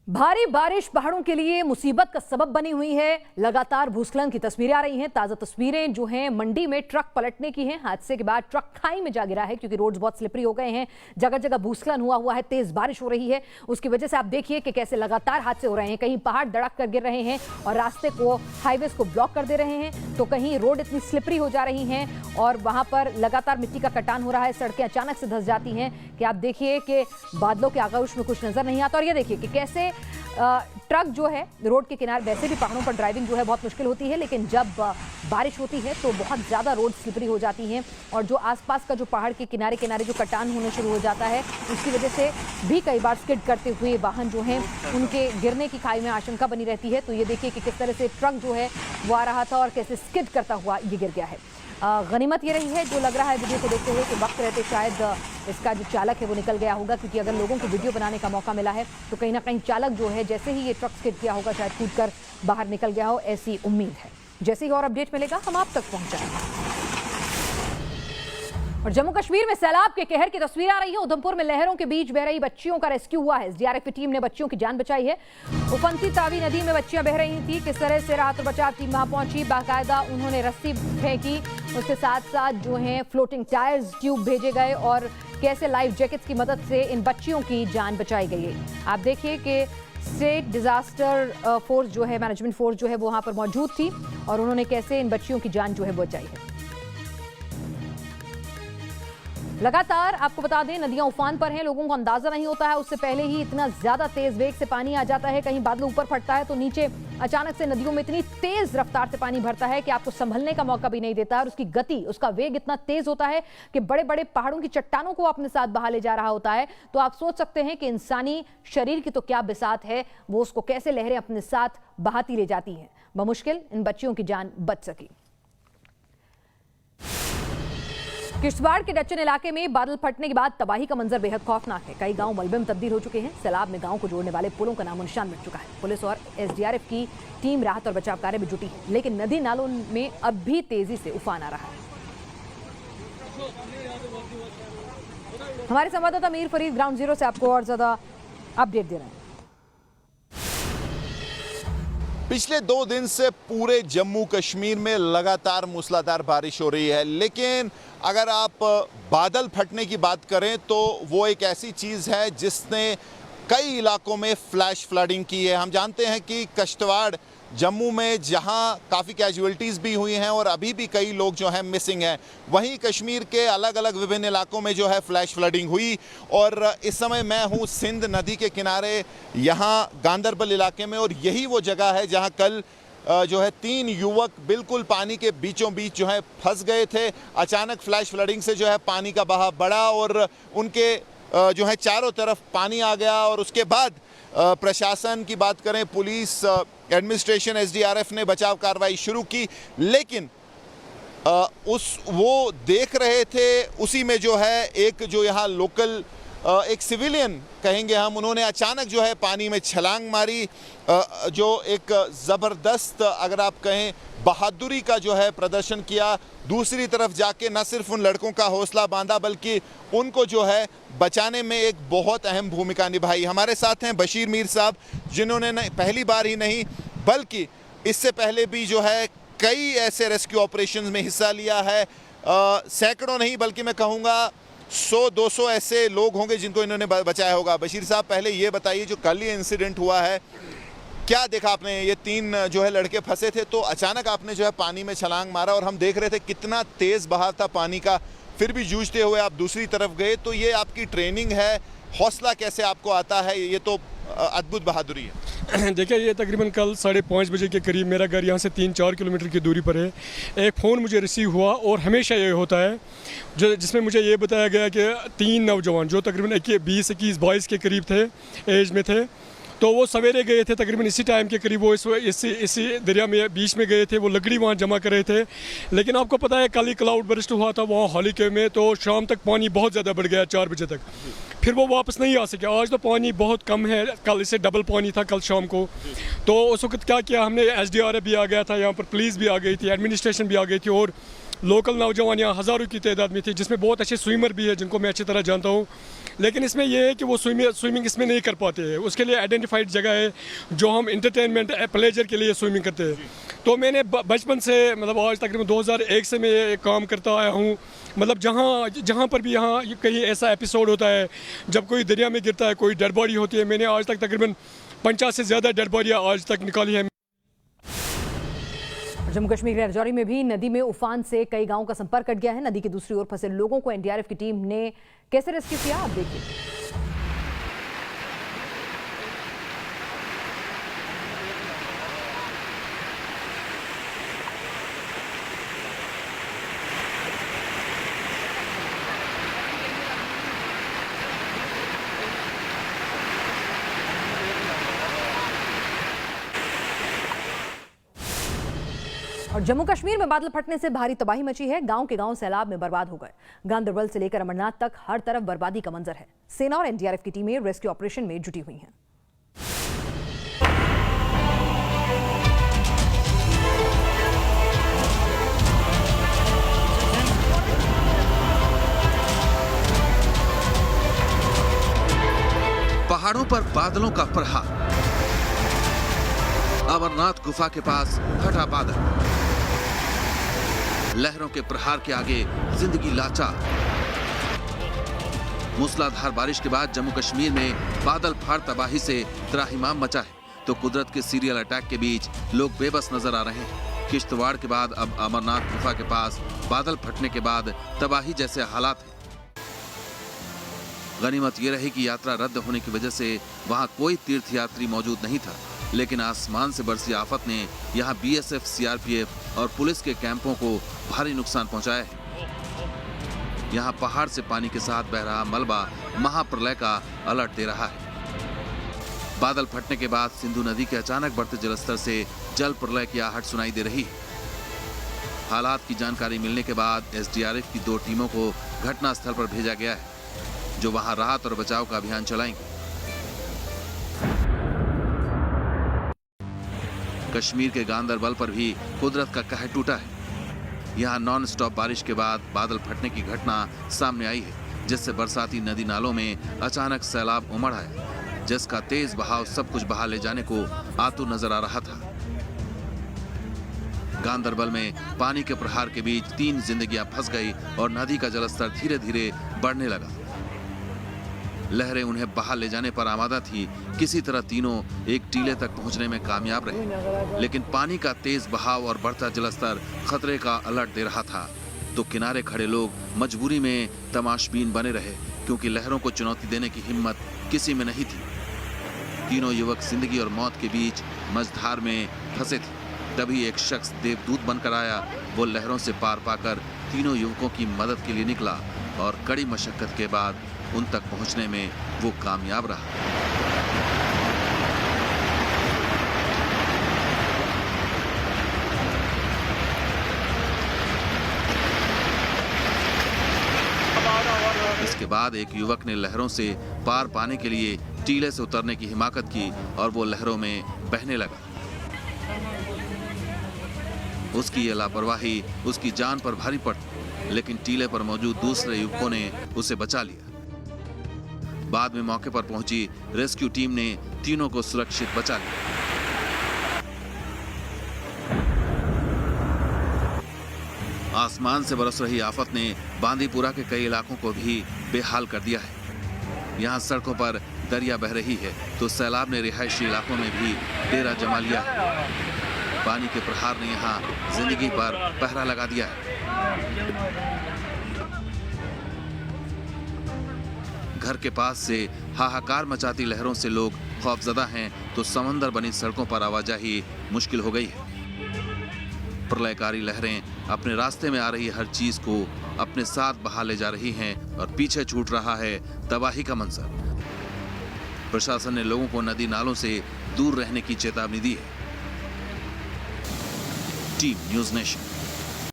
भारी बारिश पहाड़ों के लिए मुसीबत का सबब बनी हुई है। लगातार भूस्खलन की तस्वीरें आ रही हैं। ताजा तस्वीरें जो हैं मंडी में ट्रक पलटने की हैं। हादसे के बाद ट्रक खाई में जा गिरा है क्योंकि रोड्स बहुत स्लिपरी हो गए हैं। जगह जगह भूस्खलन हुआ है, तेज बारिश हो रही है। उसकी वजह से आप देखिए कि कैसे लगातार हादसे हो रहे हैं। कहीं पहाड़ धड़क कर गिर रहे हैं और रास्ते को, हाईवेज को ब्लॉक कर दे रहे हैं, तो कहीं रोड इतनी स्लिपरी हो जा रही हैं और वहां पर लगातार मिट्टी का कटान हो रहा है। सड़कें अचानक से धंस जाती हैं कि आप देखिए कि बादलों के आगोश में कुछ नजर नहीं आता। और ये देखिए कि कैसे ट्रक जो है रोड के किनारे, वैसे भी पहाड़ों पर ड्राइविंग जो है बहुत मुश्किल होती है, लेकिन जब बारिश होती है तो बहुत ज़्यादा रोड स्लिपरी हो जाती हैं और जो आसपास का जो पहाड़ के किनारे किनारे जो कटान होने शुरू हो जाता है, उसकी वजह से भी कई बार स्किड करते हुए वाहन जो हैं उनके गिरने की खाई में आशंका बनी रहती है। तो ये देखिए कि किस तरह से ट्रक जो है वो आ रहा था और कैसे स्किड करता हुआ ये गिर गया है। गनीमत ये रही है, जो लग रहा है वीडियो को देखते हुए कि वक्त रहते शायद इसका जो चालक है वो निकल गया होगा, क्योंकि अगर लोगों को वीडियो बनाने का मौका मिला है तो कहीं ना कहीं चालक जो है जैसे ही ये ट्रक स्किड किया होगा शायद कूदकर बाहर निकल गया हो, ऐसी उम्मीद है। जैसे ही और अपडेट मिलेगा हम आप तक पहुंचाएंगे। और जम्मू कश्मीर में सैलाब के कहर की तस्वीर आ रही है। उधमपुर में लहरों के बीच बह रही बच्चियों का रेस्क्यू हुआ है। एसडीआरएफ की टीम ने बच्चियों की जान बचाई है। उफनती तावी नदी में बच्चियां बह रही थी। किस तरह से राहत और बचाव टीम वहां पहुंची, बाकायदा उन्होंने रस्सी फेंकी, उसके साथ साथ जो है फ्लोटिंग टायर्स ट्यूब भेजे गए और कैसे लाइफ जैकेट्स की मदद से इन बच्चियों की जान बचाई गई है। आप देखिए कि स्टेट डिजास्टर फोर्स जो है, मैनेजमेंट फोर्स जो है वो वहां पर मौजूद थी और उन्होंने कैसे इन बच्चियों की जान जो है बचाई है। लगातार आपको बता दें नदियां उफान पर हैं। लोगों को अंदाजा नहीं होता है, उससे पहले ही इतना ज्यादा तेज वेग से पानी आ जाता है। कहीं बादल ऊपर फटता है तो नीचे अचानक से नदियों में इतनी तेज रफ्तार से पानी भरता है कि आपको संभलने का मौका भी नहीं देता। और उसकी गति, उसका वेग इतना तेज होता है कि बड़े बड़े पहाड़ों की चट्टानों को अपने साथ बहा ले जा रहा होता है। तो आप सोच सकते हैं कि इंसानी शरीर की तो क्या बिसात है, वो उसको कैसे लहरें अपने साथ बहाती ले जाती हैं। बमुश्किल इन बच्चियों की जान बच सकी। किश्तवाड़ के डच्चन इलाके में बादल फटने के बाद तबाही का मंजर बेहद खौफनाक है। कई गांव मलबे में तब्दील हो चुके हैं। सैलाब में गांव को जोड़ने वाले पुलों का नामो निशान मिट चुका है। पुलिस और एसडीआरएफ की टीम राहत और बचाव कार्य में जुटी है, लेकिन नदी नालों में अब भी तेजी से उफान आ रहा है। हमारे संवाददाता मीर फरीद ग्राउंड जीरो से आपको और ज्यादा अपडेट दे रहे हैं। पिछले 2 दिन से पूरे जम्मू कश्मीर में लगातार मूसलाधार बारिश हो रही है, लेकिन अगर आप बादल फटने की बात करें तो वो एक ऐसी चीज़ है जिसने कई इलाकों में फ्लैश फ्लडिंग की है। हम जानते हैं कि किश्तवाड़ जम्मू में जहां काफ़ी कैजुअल्टीज़ भी हुई हैं और अभी भी कई लोग जो हैं मिसिंग हैं, वहीं कश्मीर के अलग अलग विभिन्न इलाकों में जो है फ्लैश फ्लडिंग हुई। और इस समय मैं हूं सिंध नदी के किनारे यहां गांदरबल इलाके में, और यही वो जगह है जहां कल जो है 3 युवक बिल्कुल पानी के बीचों बीच जो है फंस गए थे। अचानक फ्लैश फ्लडिंग से जो है पानी का बहाव बढ़ा और उनके जो है चारों तरफ पानी आ गया। और उसके बाद प्रशासन की बात करें, पुलिस, एडमिनिस्ट्रेशन, एसडीआरएफ ने बचाव कार्रवाई शुरू की, लेकिन वो देख रहे थे उसी में जो है एक जो यहाँ लोकल एक सिविलियन कहेंगे हम, उन्होंने अचानक जो है पानी में छलांग मारी, जो एक ज़बरदस्त अगर आप कहें बहादुरी का जो है प्रदर्शन किया। दूसरी तरफ जाके न सिर्फ उन लड़कों का हौसला बांधा बल्कि उनको जो है बचाने में एक बहुत अहम भूमिका निभाई। हमारे साथ हैं बशीर मीर साहब, जिन्होंने पहली बार ही नहीं बल्कि इससे पहले भी जो है कई ऐसे रेस्क्यू ऑपरेशंस में हिस्सा लिया है। सैकड़ों नहीं बल्कि मैं कहूँगा 100-200 ऐसे लोग होंगे जिनको इन्होंने बचाया होगा। बशीर साहब, पहले ये बताइए, जो कल ये इंसिडेंट हुआ है, क्या देखा आपने? ये 3 जो है लड़के फंसे थे तो अचानक आपने जो है पानी में छलांग मारा और हम देख रहे थे कितना तेज बहाव था पानी का, फिर भी जूझते हुए आप दूसरी तरफ गए। तो ये आपकी ट्रेनिंग है, हौसला कैसे आपको आता है? ये तो अद्भुत बहादुरी है। देखिए, ये तकरीबन कल 5:30 बजे के करीब, मेरा घर यहाँ से 3-4 किलोमीटर की दूरी पर है, एक फ़ोन मुझे रिसीव हुआ और हमेशा ये होता है जिसमें मुझे ये बताया गया कि 3 नौजवान जो तकरीबन 20-21-22 के करीब थे, एज में थे, तो वो सवेरे गए थे तकरीबन इसी टाइम के करीब, वो इसी दरिया में बीच में गए थे, वो लकड़ी वहाँ जमा कर रहे थे। लेकिन आपको पता है कल ही क्लाउड बर्स्ट हुआ था वहाँ हॉलीके में, तो शाम तक पानी बहुत ज़्यादा बढ़ गया 4 बजे तक, फिर वो वापस नहीं आ सके। आज तो पानी बहुत कम है, कल इससे डबल पानी था कल शाम को। तो उस वक्त क्या किया हमने, एसडीआरएफ भी आ गया था यहाँ पर, पुलिस भी आ गई थी, एडमिनिस्ट्रेशन भी आ गई थी और लोकल नौजवान यहाँ हज़ारों की तादाद में थे, जिसमें बहुत अच्छे स्विमर भी है जिनको मैं अच्छी तरह जानता हूँ। लेकिन इसमें यह है कि वो स्विमिंग इसमें नहीं कर पाते हैं। उसके लिए आइडेंटिफाइड जगह है जो हम इंटरटेनमेंट प्लेजर के लिए स्विमिंग करते हैं। तो मैंने बचपन से मतलब आज तकरीबन 2001 से मैं ये काम करता आया हूँ। मतलब जहाँ पर भी यहाँ कहीं ऐसा एपिसोड होता है जब कोई दरिया में गिरता है, कोई डेड बॉडी होती है, मैंने आज तक तकरीबन 50 से ज़्यादा डेड बॉडियाँ आज तक निकाली है। जम्मू कश्मीर के राजौरी में भी नदी में उफान से कई गांवों का संपर्क कट गया है। नदी की दूसरी ओर फंसे लोगों को एनडीआरएफ की टीम ने कैसे रेस्क्यू किया, आप देखिए। और जम्मू कश्मीर में बादल फटने से भारी तबाही मची है। गांव के गांव सैलाब में बर्बाद हो गए। गांदरबल से लेकर अमरनाथ तक हर तरफ बर्बादी का मंजर है। सेना और एनडीआरएफ की टीमें रेस्क्यू ऑपरेशन में जुटी हुई हैं। पहाड़ों पर बादलों का प्रहार। अमरनाथ गुफा के पास फटा बादल। लहरों के प्रहार के आगे जिंदगी लाचार। मूसलाधार बारिश के बाद जम्मू कश्मीर में बादल फाड़ तबाही से त्राहिमाम मचा है, तो कुदरत के सीरियल अटैक के बीच लोग बेबस नजर आ रहे हैं। किश्तवाड़ के बाद अब अमरनाथ गुफा के पास बादल फटने के बाद तबाही जैसे हालात हैं। गनीमत ये रही कि यात्रा रद्द होने की वजह से वहां कोई तीर्थयात्री मौजूद नहीं था, लेकिन आसमान से बरसी आफत ने यहां बीएसएफ, सीआरपीएफ और पुलिस के कैंपों को भारी नुकसान पहुंचाया है। यहां पहाड़ से पानी के साथ बह रहा मलबा महाप्रलय का अलर्ट दे रहा है। बादल फटने के बाद सिंधु नदी के अचानक बढ़ते जलस्तर से जल प्रलय की आहट सुनाई दे रही है। हालात की जानकारी मिलने के बाद एसडीआरएफ की 2 टीमों को घटनास्थल पर भेजा गया है, जो वहां राहत और बचाव का अभियान चलाएंगे। कश्मीर के गांदरबल पर भी कुदरत का कहर टूटा है। यहां नॉन स्टॉप बारिश के बाद बादल फटने की घटना सामने आई है, जिससे बरसाती नदी नालों में अचानक सैलाब उमड़ आया, जिसका तेज बहाव सब कुछ बहा ले जाने को आतुर नजर आ रहा था। गांदरबल में पानी के प्रहार के बीच 3 जिंदगियां फंस गई और नदी का जलस्तर धीरे धीरे बढ़ने लगा। लहरें उन्हें बहा ले जाने पर आमादा थी। किसी तरह तीनों एक टीले तक पहुंचने में कामयाब रहे, लेकिन पानी का तेज बहाव और बढ़ता जलस्तर खतरे का अलर्ट दे रहा था। तो किनारे खड़े लोग मजबूरी में तमाशबीन बने रहे, क्योंकि लहरों को चुनौती देने की हिम्मत किसी में नहीं थी। तीनों युवक जिंदगी और मौत के बीच मझधार में फंसे थे। तभी एक शख्स देवदूत बनकर आया। वो लहरों से पार पाकर तीनों युवकों की मदद के लिए निकला और कड़ी मशक्कत के बाद उन तक पहुंचने में वो कामयाब रहा। इसके बाद एक युवक ने लहरों से पार पाने के लिए टीले से उतरने की हिमाकत की और वो लहरों में बहने लगा। उसकी ये लापरवाही उसकी जान पर भारी पड़ी, लेकिन टीले पर मौजूद दूसरे युवकों ने उसे बचा लिया। बाद में मौके पर पहुंची रेस्क्यू टीम ने तीनों को सुरक्षित बचा लिया। आसमान से बरस रही आफत ने बांदीपुरा के कई इलाकों को भी बेहाल कर दिया है। यहाँ सड़कों पर दरिया बह रही है, तो सैलाब ने रिहायशी इलाकों में भी डेरा जमा लिया है। पानी के प्रहार ने यहाँ जिंदगी पर पहरा लगा दिया है। घर के पास से हाहाकार मचाती लहरों से लोग खौफजदा हैं, तो समंदर बनी सड़कों पर आवाजाही मुश्किल हो गई है। प्रलयकारी लहरें अपने रास्ते में आ रही हर चीज को अपने साथ बहा ले जा रही हैं और पीछे छूट रहा है तबाही का मंजर। प्रशासन ने लोगों को नदी नालों से दूर रहने की चेतावनी दी है। Team news nation.